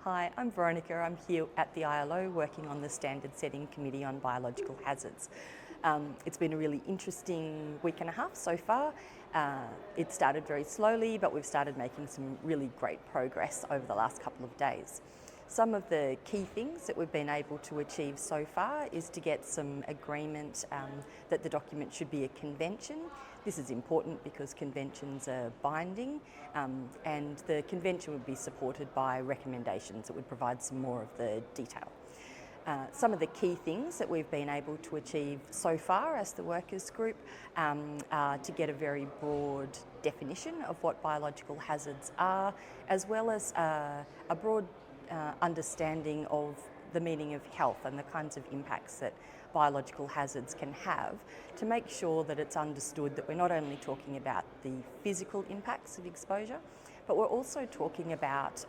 Hi, I'm Veronica. I'm here at the ILO working on the Standard Setting Committee on Biological Hazards. It's been a really interesting week and a half so far. It started very slowly, but we've started making some really great progress over the last couple of days. Some of the key things that we've been able to achieve so far is to get some agreement that the document should be a convention. This is important because conventions are binding and the convention would be supported by recommendations that would provide some more of the detail. Some of the key things that we've been able to achieve so far as the workers group are to get a very broad definition of what biological hazards are, as well as a broad understanding of the meaning of health and the kinds of impacts that biological hazards can have, to make sure that it's understood that we're not only talking about the physical impacts of exposure, but we're also talking about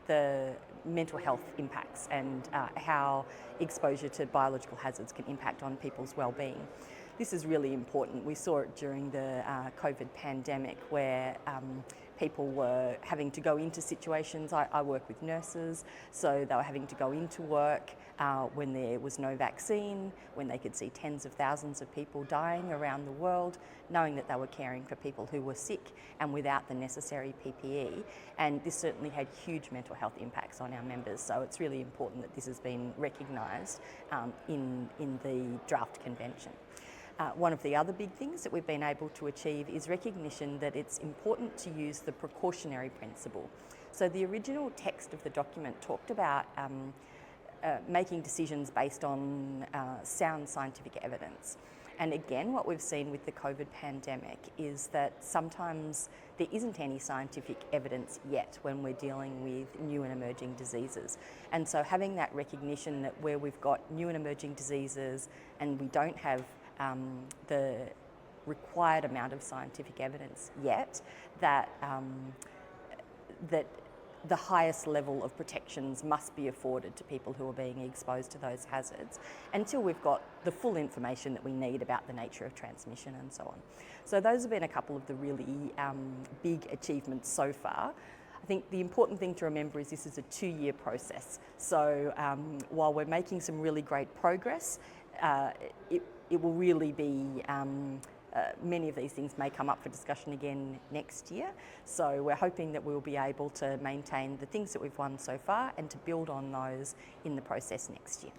the mental health impacts and how exposure to biological hazards can impact on people's well-being. This is really important. We saw it during the COVID pandemic where people were having to go into situations. I work with nurses, so they were having to go into work when there was no vaccine, when they could see tens of thousands of people dying around the world, knowing that they were caring for people who were sick and without the necessary PPE. And this certainly had huge mental health impacts on our members. So it's really important that this has been recognised in the draft convention. One of the other big things that we've been able to achieve is recognition that it's important to use the precautionary principle. So the original text of the document talked about making decisions based on sound scientific evidence. And again, what we've seen with the COVID pandemic is that sometimes there isn't any scientific evidence yet when we're dealing with new and emerging diseases. And so having that recognition that where we've got new and emerging diseases and we don't have the required amount of scientific evidence yet, that the highest level of protections must be afforded to people who are being exposed to those hazards until we've got the full information that we need about the nature of transmission and so on. So those have been a couple of the really big achievements so far. I think the important thing to remember is this is a 2-year process. So while we're making some really great progress, it will really be, many of these things may come up for discussion again next year. So we're hoping that we'll be able to maintain the things that we've won so far and to build on those in the process next year.